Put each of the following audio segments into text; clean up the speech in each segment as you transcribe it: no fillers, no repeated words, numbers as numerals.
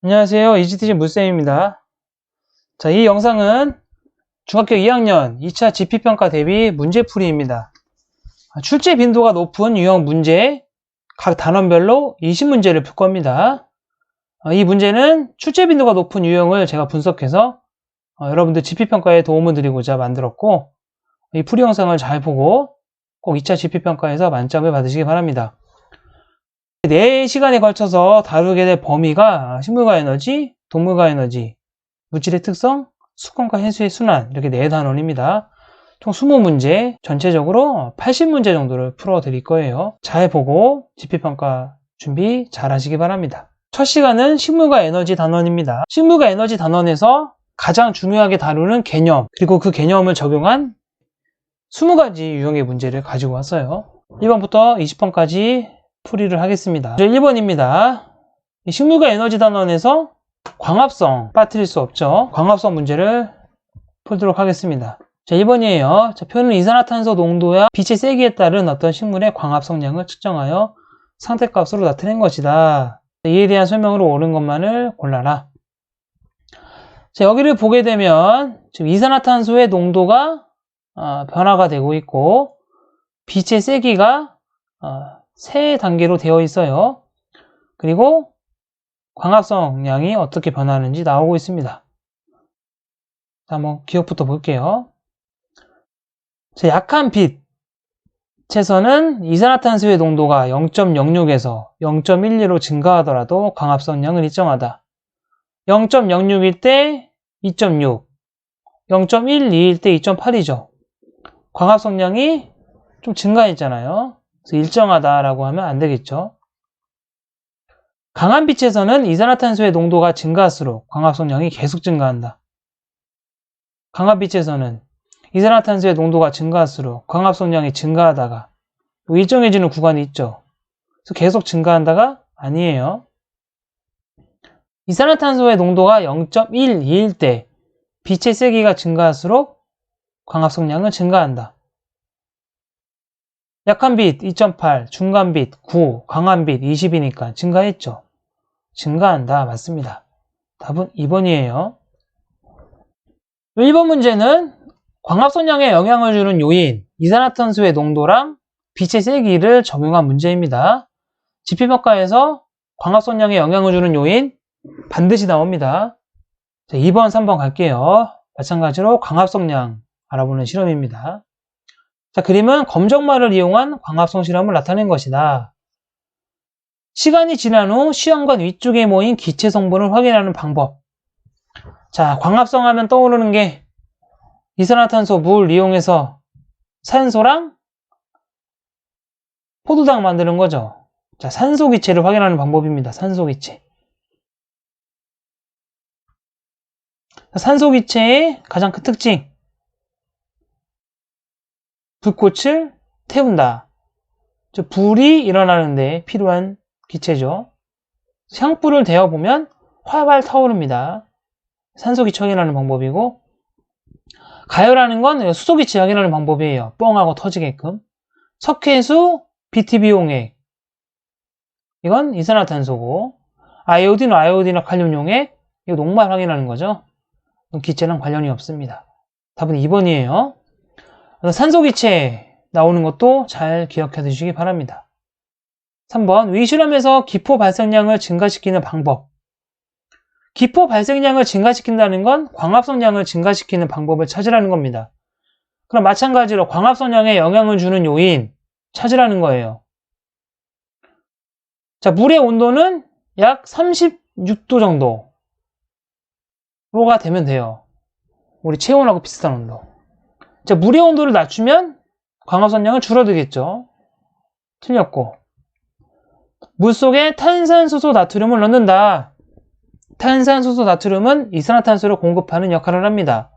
안녕하세요. 이지티지 물쌤입니다. 자, 이 영상은 중학교 2학년 2차 지필평가 대비 문제풀이입니다. 출제 빈도가 높은 유형 문제, 각 단원별로 20문제를 풀 겁니다. 이 문제는 출제 빈도가 높은 유형을 제가 분석해서 여러분들 지필평가에 도움을 드리고자 만들었고, 이 풀이 영상을 잘 보고 꼭 2차 지필평가에서 만점을 받으시기 바랍니다. 4시간에 걸쳐서 다루게 될 범위가 식물과 에너지, 동물과 에너지, 물질의 특성, 수권과 해수의 순환, 이렇게 4단원입니다. 총 20문제, 전체적으로 80문제 정도를 풀어드릴 거예요. 잘 보고 지필평가 준비 잘 하시기 바랍니다. 첫 시간은 식물과 에너지 단원입니다. 식물과 에너지 단원에서 가장 중요하게 다루는 개념, 그리고 그 개념을 적용한 20가지 유형의 문제를 가지고 왔어요. 1번부터 20번까지 풀이를 하겠습니다. 1번입니다. 식물과 에너지 단원에서 광합성 빠뜨릴 수 없죠. 광합성 문제를 풀도록 하겠습니다. 자, 1번이에요. 자, 표는 이산화탄소 농도야 빛의 세기에 따른 어떤 식물의 광합성량을 측정하여 상태값으로 나타낸 것이다. 이에 대한 설명으로 옳은 것만을 골라라. 자, 여기를 보게 되면 지금 이산화탄소의 농도가 변화가 되고 있고 빛의 세기가 3단계로 되어 있어요. 그리고 광합성량이 어떻게 변하는지 나오고 있습니다. 자, 한번 기억부터 볼게요. 자, 약한 빛에서는 이산화탄소의 농도가 0.06에서 0.12로 증가하더라도 광합성량은 일정하다. 0.06일 때 2.6, 0.12일 때 2.8이죠. 광합성량이 좀 증가했잖아요. 그래서 일정하다라고 하면 안 되겠죠. 강한 빛에서는 이산화탄소의 농도가 증가할수록 광합성량이 계속 증가한다. 강한 빛에서는 이산화탄소의 농도가 증가할수록 광합성량이 증가하다가 일정해지는 구간이 있죠. 그래서 계속 증가한다가 아니에요. 이산화탄소의 농도가 0.12일 때 빛의 세기가 증가할수록 광합성량은 증가한다. 약한 빛 2.8, 중간 빛 9, 강한 빛 20이니까 증가했죠. 증가한다. 맞습니다. 답은 2번이에요. 1번 문제는 광합성량에 영향을 주는 요인, 이산화탄소의 농도랑 빛의 세기를 적용한 문제입니다. 지필평가에서 광합성량에 영향을 주는 요인 반드시 나옵니다. 자, 2번, 3번 갈게요. 마찬가지로 광합성량 알아보는 실험입니다. 자, 그림은 검정말을 이용한 광합성 실험을 나타낸 것이다. 시간이 지난 후 시험관 위쪽에 모인 기체 성분을 확인하는 방법. 자, 광합성 하면 떠오르는 게 이산화탄소, 물 이용해서 산소랑 포도당 만드는 거죠. 자, 산소 기체를 확인하는 방법입니다. 산소 기체. 산소 기체의 가장 큰 특징. 불꽃을 태운다. 불이 일어나는데 필요한 기체죠. 향불을 데워보면 활활 타오릅니다. 산소 기체 확인하는 방법이고, 가열하는 건 수소 기체 확인하는 방법이에요. 뻥하고 터지게끔. 석회수, BTB용액. 이건 이산화탄소고, 아이오딘, 칼륨용액. 이거 녹말 확인하는 거죠. 기체랑 관련이 없습니다. 답은 2번이에요. 산소 기체 나오는 것도 잘 기억해 두시기 바랍니다. 3번, 위실험에서 기포 발생량을 증가시키는 방법. 기포 발생량을 증가시킨다는 건 광합성량을 증가시키는 방법을 찾으라는 겁니다. 그럼 마찬가지로 광합성량에 영향을 주는 요인 찾으라는 거예요. 자, 물의 온도는 약 36도 정도가 되면 돼요. 우리 체온하고 비슷한 온도. 자, 물의 온도를 낮추면 광합성량은 줄어들겠죠. 틀렸고. 물속에 탄산수소 나트륨을 넣는다. 탄산수소 나트륨은 이산화탄소를 공급하는 역할을 합니다.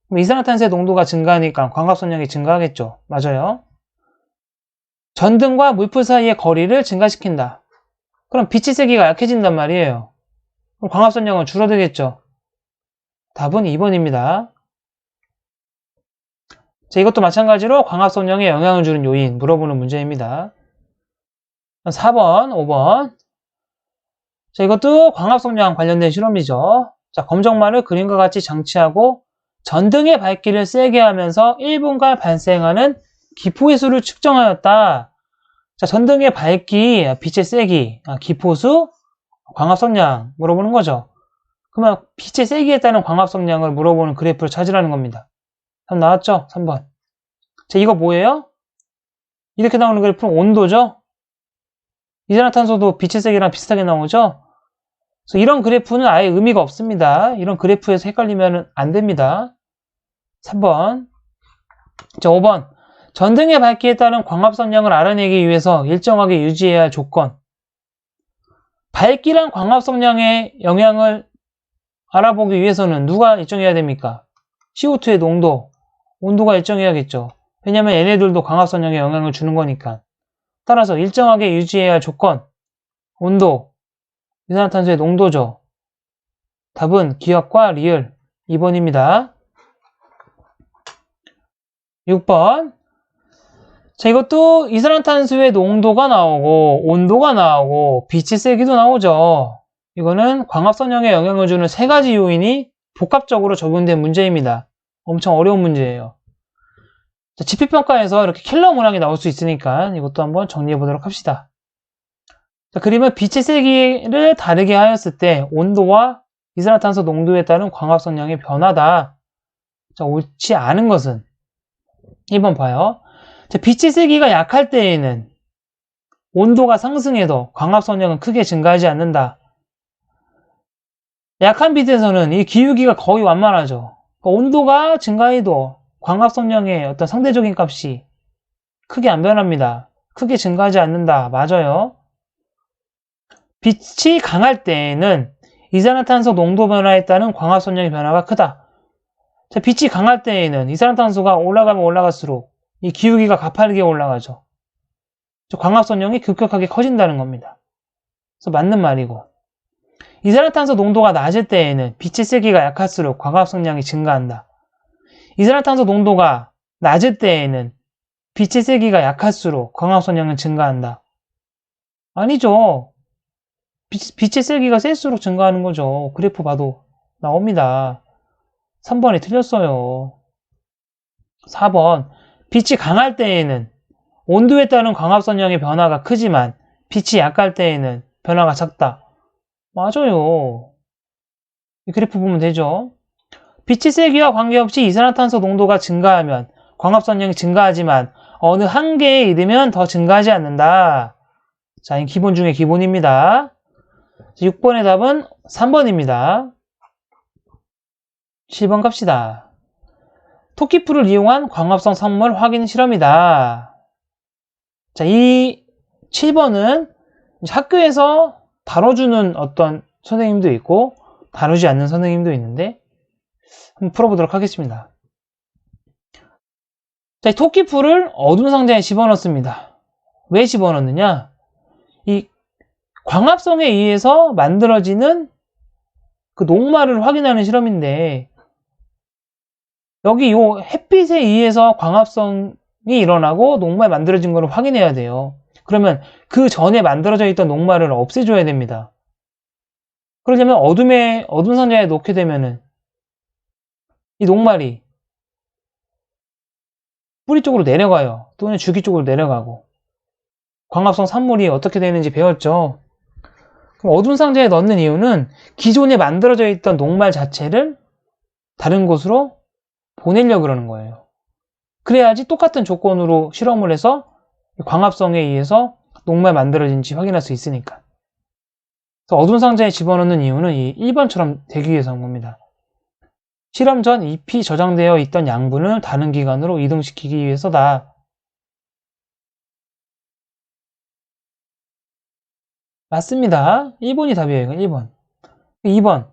그럼 이산화탄소의 농도가 증가하니까 광합성량이 증가하겠죠. 맞아요. 전등과 물풀 사이의 거리를 증가시킨다. 그럼 빛의 세기가 약해진단 말이에요. 그럼 광합성량은 줄어들겠죠. 답은 2번입니다. 자, 이것도 마찬가지로 광합성량에 영향을 주는 요인 물어보는 문제입니다. 4번, 5번. 자, 이것도 광합성량 관련된 실험이죠. 자, 검정말을 그림과 같이 장치하고 전등의 밝기를 세게 하면서 1분간 발생하는 기포의 수를 측정하였다. 자, 전등의 밝기, 빛의 세기, 기포수, 광합성량 물어보는 거죠. 그러면 빛의 세기에 따른 광합성량을 물어보는 그래프를 찾으라는 겁니다. 답 나왔죠? 3번. 자, 이거 뭐예요? 이렇게 나오는 그래프는 온도죠? 이산화탄소도 빛의 세기랑 비슷하게 나오죠? 그래서 이런 그래프는 아예 의미가 없습니다. 이런 그래프에서 헷갈리면 안 됩니다. 3번. 자, 5번. 전등의 밝기에 따른 광합성량을 알아내기 위해서 일정하게 유지해야 할 조건. 밝기랑 광합성량의 영향을 알아보기 위해서는 누가 일정해야 됩니까? CO2의 농도, 온도가 일정해야겠죠. 왜냐하면 얘네들도 광합성량에 영향을 주는 거니까. 따라서 일정하게 유지해야 할 조건, 온도, 이산화탄소의 농도죠. 답은 기억과 리을 2번입니다. 6번. 자, 이것도 이산화탄소의 농도가 나오고 온도가 나오고 빛의 세기도 나오죠. 이거는 광합성량에 영향을 주는 세 가지 요인이 복합적으로 적용된 문제입니다. 엄청 어려운 문제예요. 자, 지필평가에서 이렇게 킬러 문항이 나올 수 있으니까 이것도 한번 정리해 보도록 합시다. 자, 그림은 빛의 세기를 다르게 하였을 때 온도와 이산화탄소 농도에 따른 광합성량의 변화다. 자, 옳지 않은 것은 1번 봐요. 자, 빛의 세기가 약할 때에는 온도가 상승해도 광합성량은 크게 증가하지 않는다. 약한 빛에서는 이 기울기가 거의 완만하죠. 그러니까 온도가 증가해도 광합성량의 어떤 상대적인 값이 크게 안 변합니다. 크게 증가하지 않는다. 맞아요. 빛이 강할 때에는 이산화탄소 농도 변화에 따른 광합성량의 변화가 크다. 자, 빛이 강할 때에는 이산화탄소가 올라가면 올라갈수록 이 기울기가 가파르게 올라가죠. 광합성량이 급격하게 커진다는 겁니다. 그래서 맞는 말이고, 이산화탄소 농도가 낮을 때에는 빛의 세기가 약할수록 광합성량이 증가한다. 이산화탄소 농도가 낮을 때에는 빛의 세기가 약할수록 광합성량은 증가한다. 아니죠. 빛의 세기가 셀수록 증가하는 거죠. 그래프 봐도 나옵니다. 3번이 틀렸어요. 4번. 빛이 강할 때에는 온도에 따른 광합성량의 변화가 크지만 빛이 약할 때에는 변화가 작다. 맞아요. 이 그래프 보면 되죠. 빛의 세기와 관계없이 이산화탄소 농도가 증가하면 광합성량이 증가하지만 어느 한계에 이르면 더 증가하지 않는다. 자, 이 기본 중에 기본입니다. 6번의 답은 3번입니다. 7번 갑시다. 토끼풀을 이용한 광합성 성물 확인 실험이다. 자, 이 7번은 학교에서 다뤄주는 어떤 선생님도 있고 다루지 않는 선생님도 있는데 한번 풀어보도록 하겠습니다. 자, 이 토끼풀을 어두운 상자에 집어넣습니다. 왜 집어넣느냐? 이 광합성에 의해서 만들어지는 그 녹말을 확인하는 실험인데, 여기 요 햇빛에 의해서 광합성이 일어나고 녹말 만들어진 거를 확인해야 돼요. 그러면 그 전에 만들어져 있던 녹말을 없애줘야 됩니다. 그러려면 어두운 상자에 놓게 되면은 이 녹말이 뿌리 쪽으로 내려가요. 또는 주기 쪽으로 내려가고. 광합성 산물이 어떻게 되는지 배웠죠. 그럼 어두운 상자에 넣는 이유는 기존에 만들어져 있던 녹말 자체를 다른 곳으로 보내려고 그러는 거예요. 그래야지 똑같은 조건으로 실험을 해서 광합성에 의해서 녹말 만들어진지 확인할 수 있으니까. 그래서 어두운 상자에 집어넣는 이유는 이 1번처럼 되기 위해서인 겁니다. 실험 전 잎이 저장되어 있던 양분을 다른 기관으로 이동시키기 위해서다. 맞습니다. 1번이 답이에요. 1번. 2번.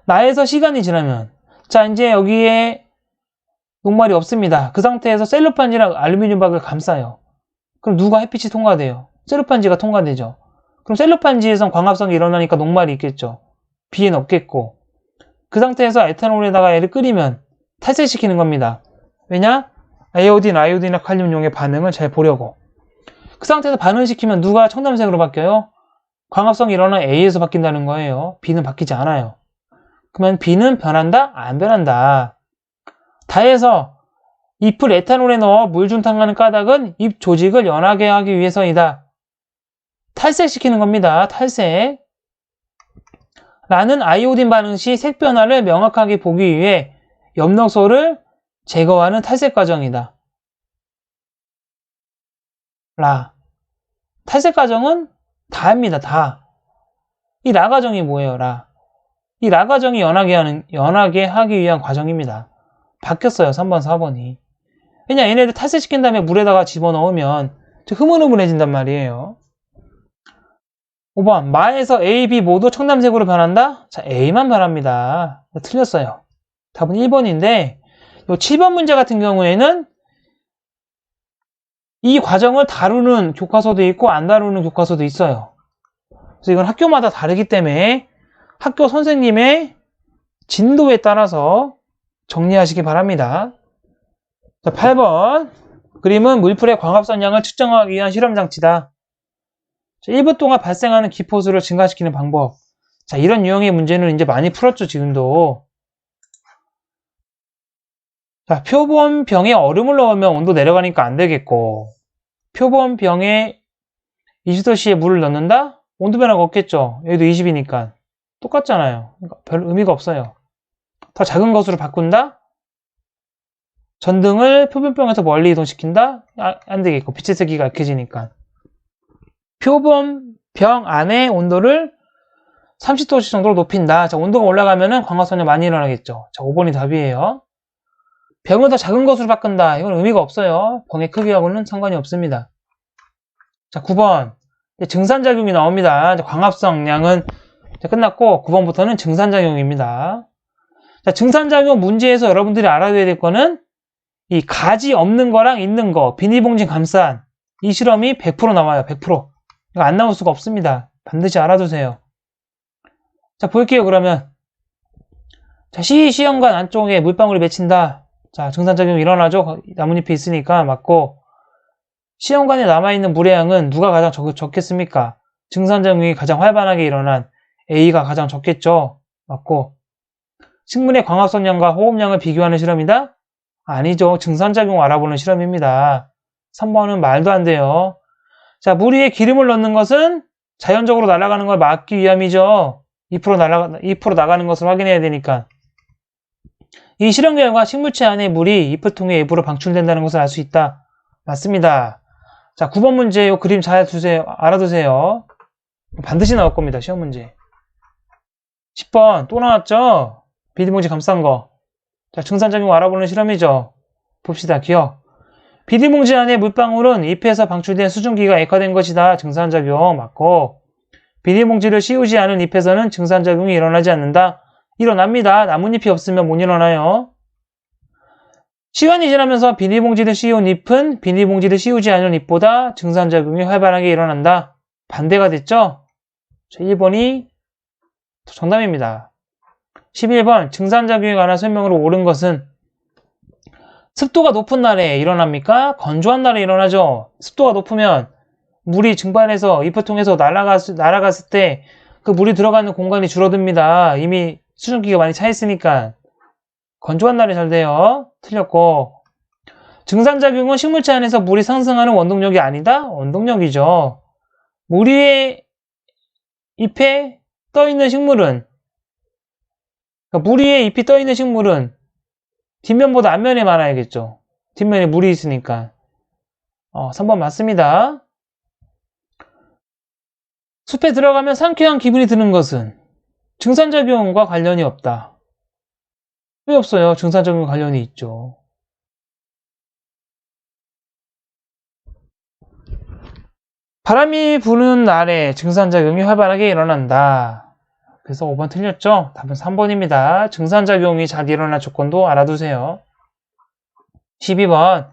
나에서 시간이 지나면, 자, 이제 여기에 녹말이 없습니다. 그 상태에서 셀로판지랑 알루미늄 박을 감싸요. 그럼 누가 햇빛이 통과돼요? 셀로판지가 통과되죠. 그럼 셀로판지에선 광합성이 일어나니까 녹말이 있겠죠. 비에는 없겠고. 그 상태에서 에탄올에다가 얘를 끓이면 탈색시키는 겁니다. 왜냐? 아이오딘, 아이오딘이나 칼륨 용의 반응을 잘 보려고. 그 상태에서 반응시키면 누가 청담색으로 바뀌어요? 광합성이 일어나 A에서 바뀐다는 거예요. B는 바뀌지 않아요. 그러면 B는 변한다? 안 변한다. 다해서 잎을 에탄올에 넣어 물 중탕하는 까닭은 잎 조직을 연하게 하기 위해서이다. 탈색시키는 겁니다. 탈색. 라는 아이오딘 반응 시 색 변화를 명확하게 보기 위해 엽록소를 제거하는 탈색 과정이다. 라. 탈색 과정은 다입니다. 다. 이 라 과정이 뭐예요? 라. 이 라 과정이 연하게 하기 위한 과정입니다. 바뀌었어요. 3번, 4번이. 왜냐, 얘네들 탈색시킨 다음에 물에다가 집어넣으면 흐물흐물해진단 말이에요. 5번. 마에서 A, B 모두 청담색으로 변한다? 자, A만 변합니다. 틀렸어요. 답은 1번인데, 이 7번 문제 같은 경우에는 이 과정을 다루는 교과서도 있고 안 다루는 교과서도 있어요. 그래서 이건 학교마다 다르기 때문에 학교 선생님의 진도에 따라서 정리하시기 바랍니다. 자, 8번. 그림은 물풀의 광합성량을 측정하기 위한 실험장치다. 자, 1분 동안 발생하는 기포수를 증가시키는 방법. 자, 이런 유형의 문제는 이제 많이 풀었죠, 지금도. 자, 표본병에 얼음을 넣으면 온도 내려가니까 안 되겠고, 표본병에 20도씨에 물을 넣는다? 온도 변화가 없겠죠. 여기도 20이니까. 똑같잖아요. 그러니까 별 의미가 없어요. 더 작은 것으로 바꾼다? 전등을 표본병에서 멀리 이동시킨다? 안 되겠고, 빛의 세기가 약해지니까. 표본병 안의 온도를 30도씨 정도로 높인다. 자, 온도가 올라가면은 광합성량 많이 일어나겠죠. 자, 5번이 답이에요. 병을 더 작은 것으로 바꾼다. 이건 의미가 없어요. 병의 크기하고는 상관이 없습니다. 자, 9번. 증산작용이 나옵니다. 광합성량은 끝났고, 9번부터는 증산작용입니다. 자, 증산작용 문제에서 여러분들이 알아둬야 될 거는 이 가지 없는 거랑 있는 거, 비닐봉지 감싼 이 실험이 100% 나와요. 100%. 이거 안 나올 수가 없습니다. 반드시 알아두세요. 자, 볼게요, 그러면. 자, 시험관 안쪽에 물방울이 맺힌다. 자, 증산작용이 일어나죠. 나뭇잎이 있으니까 맞고. 시험관에 남아있는 물의 양은 누가 가장 적겠습니까? 증산작용이 가장 활발하게 일어난 A가 가장 적겠죠. 맞고. 식물의 광합성량과 호흡량을 비교하는 실험이다? 아니죠. 증산작용 알아보는 실험입니다. 3번은 말도 안 돼요. 자, 물 위에 기름을 넣는 것은 자연적으로 날아가는 걸 막기 위함이죠. 2% 나가는 것을 확인해야 되니까. 이 실험 결과 식물체 안에 물이 잎을 통해 외부로 방출된다는 것을 알 수 있다. 맞습니다. 자, 9번 문제 이 그림 잘 알아두세요. 반드시 나올 겁니다. 시험 문제. 10번 또 나왔죠? 비닐봉지 감싼 거. 자, 증산작용 알아보는 실험이죠. 봅시다. 기억. 비닐봉지 안에 물방울은 잎에서 방출된 수증기가 액화된 것이다. 증산작용 맞고. 비닐봉지를 씌우지 않은 잎에서는 증산작용이 일어나지 않는다. 일어납니다. 나뭇잎이 없으면 못 일어나요. 시간이 지나면서 비닐봉지를 씌운 잎은 비닐봉지를 씌우지 않은 잎보다 증산작용이 활발하게 일어난다. 반대가 됐죠? 1번이 정답입니다. 11번 증산작용에 관한 설명으로 옳은 것은 습도가 높은 날에 일어납니까? 건조한 날에 일어나죠. 습도가 높으면 물이 증발해서 잎을 통해서 날아갔을 때 그 물이 들어가는 공간이 줄어듭니다. 이미 수증기가 많이 차 있으니까. 건조한 날에 잘 돼요. 틀렸고. 증산작용은 식물체 안에서 물이 상승하는 원동력이 아니다? 원동력이죠. 물 위에 잎에 떠있는 식물은, 그러니까 물 위에 잎이 떠있는 식물은 뒷면보다 앞면에 많아야겠죠. 뒷면에 물이 있으니까. 3번 맞습니다. 숲에 들어가면 상쾌한 기분이 드는 것은 증산작용과 관련이 없다. 왜 없어요? 증산작용과 관련이 있죠. 바람이 부는 날에 증산작용이 활발하게 일어난다. 그래서 5번 틀렸죠? 답은 3번입니다. 증산작용이 잘 일어날 조건도 알아두세요. 12번.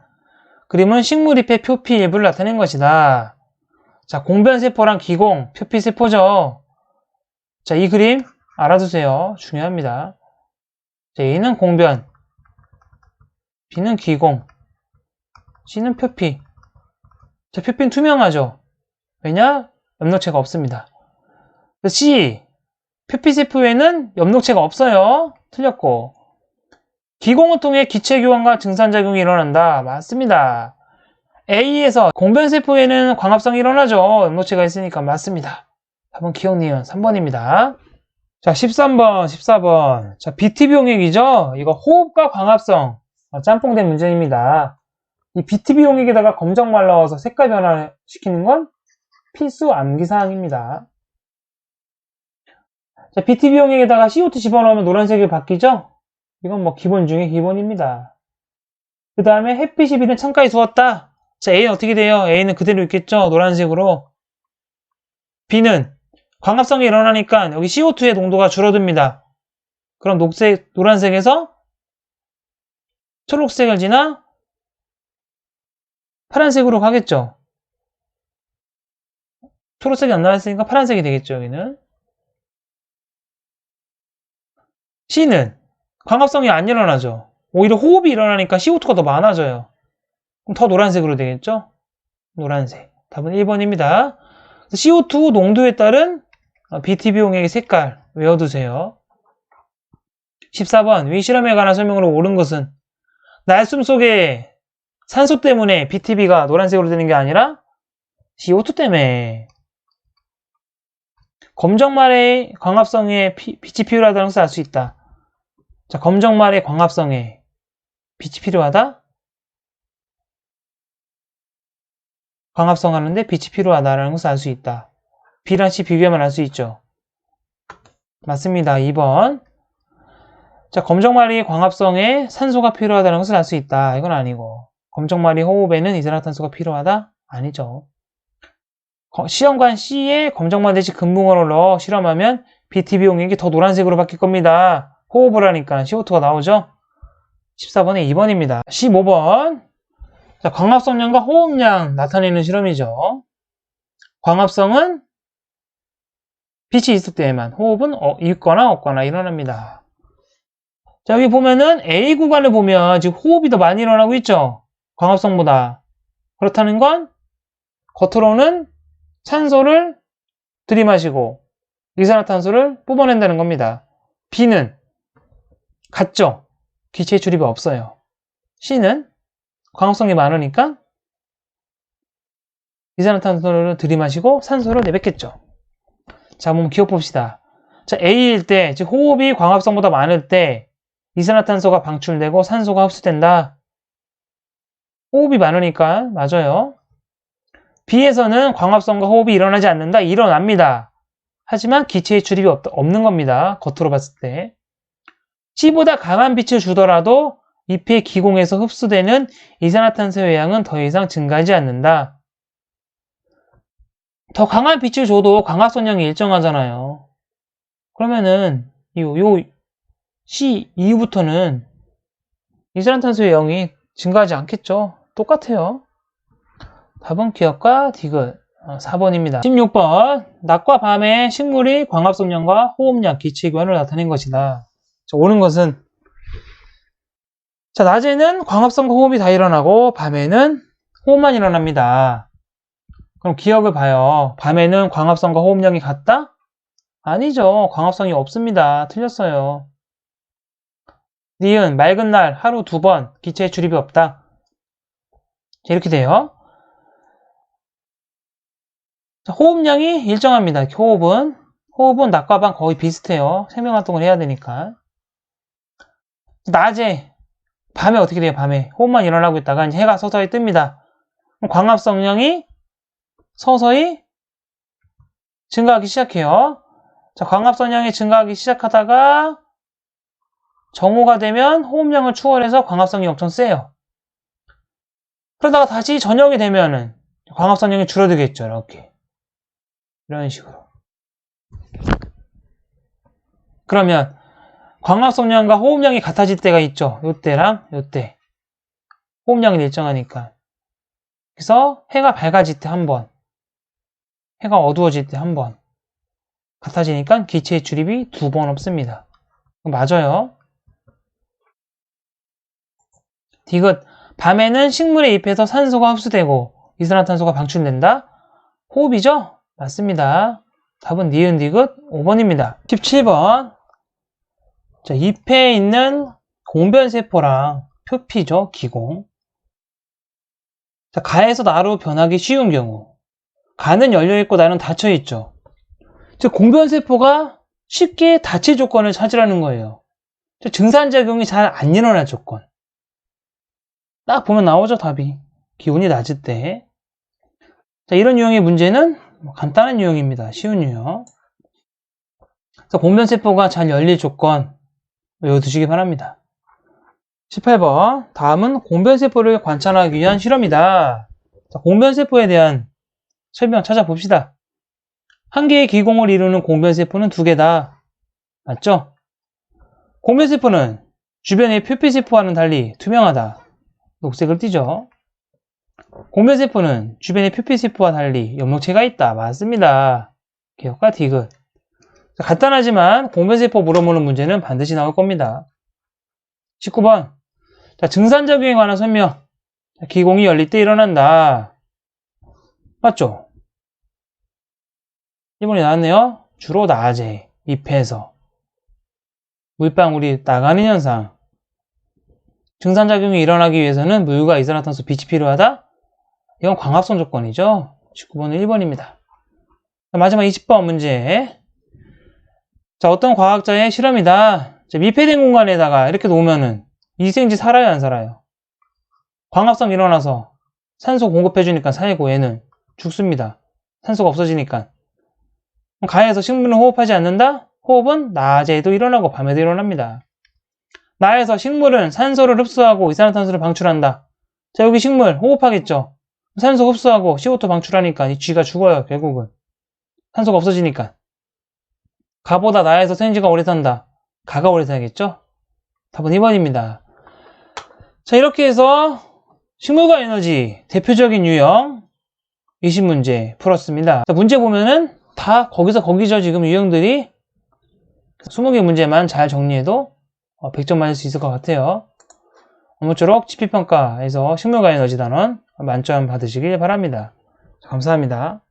그림은 식물잎의 표피 일부를 나타낸 것이다. 자, 공변세포랑 기공, 표피세포죠. 자, 이 그림 알아두세요. 중요합니다. 자, A는 공변, B는 기공, C는 표피. 자, 표피는 투명하죠. 왜냐? 엽록체가 없습니다. C. 표피세포에는 엽록체가 없어요. 틀렸고. 기공을 통해 기체교환과 증산작용이 일어난다. 맞습니다. A에서 공변세포에는 광합성이 일어나죠. 엽록체가 있으니까 맞습니다. 답은 기억니은 3번입니다. 자, 13번, 14번. 자, BTB 용액이죠? 이거 호흡과 광합성. 짬뽕된 문제입니다. 이 BTB 용액에다가 검정말 넣어서 색깔 변화시키는 건 필수 암기사항입니다. 자, BTB 용액에다가 CO2 집어넣으면 노란색이 바뀌죠? 이건 뭐 기본 중에 기본입니다. 그 다음에 햇빛이 비는 창가에 두었다. 자, A는 어떻게 돼요? A는 그대로 있겠죠? 노란색으로. B는 광합성이 일어나니까 여기 CO2의 농도가 줄어듭니다. 그럼 노란색에서 초록색을 지나 파란색으로 가겠죠? 초록색이 안 나왔으니까 파란색이 되겠죠, 여기는. C는 광합성이 안 일어나죠. 오히려 호흡이 일어나니까 CO2가 더 많아져요. 그럼 더 노란색으로 되겠죠? 노란색. 답은 1번입니다. CO2 농도에 따른 BTB 용액의 색깔 외워두세요. 14번 위 실험에 관한 설명으로 옳은 것은 날숨 속에 산소 때문에 BTB가 노란색으로 되는 게 아니라 CO2 때문에. 검정말의 광합성에 빛이 필요하다는 것을 알 수 있다. 자, 검정말의 광합성에 빛이 필요하다? 광합성하는데 빛이 필요하다라는 것을 알 수 있다. B랑 C 비교하면 알 수 있죠. 맞습니다. 2번. 자, 검정말이 광합성에 산소가 필요하다는 것을 알 수 있다. 이건 아니고. 검정말이 호흡에는 이산화탄소가 필요하다? 아니죠. 시험관 C에 검정말 대신 금붕어를 넣어 실험하면 BTB 용액이 더 노란색으로 바뀔 겁니다. 호흡을 하니까 CO2가 나오죠. 14번에 2번입니다. 15번. 자, 광합성량과 호흡량 나타내는 실험이죠. 광합성은 빛이 있을 때에만, 호흡은 있거나 없거나 일어납니다. 자, 여기 보면은 A 구간을 보면 지금 호흡이 더 많이 일어나고 있죠. 광합성보다. 그렇다는 건 겉으로는 산소를 들이마시고 이산화탄소를 뿜어낸다는 겁니다. B는 같죠? 기체의 출입이 없어요. C는 광합성이 많으니까 이산화탄소를 들이마시고 산소를 내뱉겠죠. 자, 한번 기억봅시다. 자, A일 때, 즉 호흡이 광합성보다 많을 때 이산화탄소가 방출되고 산소가 흡수된다. 호흡이 많으니까 맞아요. B에서는 광합성과 호흡이 일어나지 않는다. 일어납니다. 하지만 기체의 출입이 없는 겁니다. 겉으로 봤을 때. C보다 강한 빛을 주더라도 잎의 기공에서 흡수되는 이산화탄소의 양은 더 이상 증가하지 않는다. 더 강한 빛을 줘도 광합성량이 일정하잖아요. 그러면은 요 C 이후부터는 이산화탄소의 양이 증가하지 않겠죠. 똑같아요. 답은 기억과 디귿 4번입니다. 16번 낮과 밤에 식물이 광합성량과 호흡량, 기체교환을 나타낸 것이다. 자, 옳은 것은 자, 낮에는 광합성과 호흡이 다 일어나고 밤에는 호흡만 일어납니다. 그럼 기억을 봐요. 밤에는 광합성과 호흡량이 같다? 아니죠. 광합성이 없습니다. 틀렸어요. 니은 맑은 날 하루 2번 기체의 출입이 없다. 자, 이렇게 돼요. 자, 호흡량이 일정합니다. 호흡은 낮과 밤 거의 비슷해요. 생명활동을 해야 되니까. 낮에 밤에 어떻게 돼요? 밤에 호흡만 일어나고 있다가 이제 해가 서서히 뜹니다. 그럼 광합성량이 서서히 증가하기 시작해요. 자, 광합성량이 증가하기 시작하다가 정오가 되면 호흡량을 추월해서 광합성이 엄청 세요. 그러다가 다시 저녁이 되면은 광합성량이 줄어들겠죠. 이렇게. 이런 식으로. 그러면 광합성량과 호흡량이 같아질 때가 있죠. 요때랑 요때. 호흡량이 일정하니까. 그래서 해가 밝아질 때 한 번, 해가 어두워질 때 한 번. 같아지니까 기체의 출입이 2번 없습니다. 맞아요. 디귿. 밤에는 식물의 잎에서 산소가 흡수되고 이산화탄소가 방출된다. 호흡이죠? 맞습니다. 답은 니은 디귿 5번입니다. 17번. 자, 잎에 있는 공변세포랑 표피죠, 기공. 자, 가에서 나로 변하기 쉬운 경우. 가는 열려있고 나는 닫혀있죠. 즉, 공변세포가 쉽게 닫힐 조건을 찾으라는 거예요. 즉, 증산작용이 잘 안 일어날 조건. 딱 보면 나오죠, 답이. 기온이 낮을 때. 자, 이런 유형의 문제는 간단한 유형입니다. 쉬운 유형. 그래서 공변세포가 잘 열릴 조건 외워두시기 바랍니다. 18번. 다음은 공변세포를 관찰하기 위한 실험이다. 자, 공변세포에 대한 설명 찾아봅시다. 한 개의 기공을 이루는 공변세포는 두 개다. 맞죠? 공변세포는 주변의 표피세포와는 달리 투명하다. 녹색을 띠죠. 공변세포는 주변의 표피세포와 달리 염록체가 있다. 맞습니다. 기억과 디귿. 간단하지만 공변세포 물어보는 문제는 반드시 나올 겁니다. 19번. 자, 증산작용에 관한 설명. 기공이 열릴 때 일어난다. 맞죠? 1번이 나왔네요. 주로 낮에, 잎에서. 물방울이 나가는 현상. 증산작용이 일어나기 위해서는 물과 이산화탄소, 빛이 필요하다? 이건 광합성 조건이죠. 19번은 1번입니다. 마지막 20번 문제. 자, 어떤 과학자의 실험이다. 자,密閉된 공간에다가 이렇게 놓으면은 이생지 살아요, 안 살아요? 광합성 일어나서 산소 공급해주니까 살고 얘는 죽습니다. 산소가 없어지니까. 가에서 식물은 호흡하지 않는다? 호흡은 낮에도 일어나고 밤에도 일어납니다. 나에서 식물은 산소를 흡수하고 이산화탄소를 방출한다. 자, 여기 식물 호흡하겠죠? 산소 흡수하고 CO2 방출하니까 이 쥐가 죽어요, 결국은. 산소가 없어지니까. 가보다 나에서 생쥐가 오래 산다. 가가 오래 살겠죠? 답은 2번입니다. 자, 이렇게 해서 식물과 에너지 대표적인 유형 20문제 풀었습니다. 자, 문제 보면은 다 거기서 거기죠. 지금 유형들이 20개 문제만 잘 정리해도 100점 맞을 수 있을 것 같아요. 아무쪼록 지필평가에서 식물과 에너지 단원 만점 받으시길 바랍니다. 감사합니다.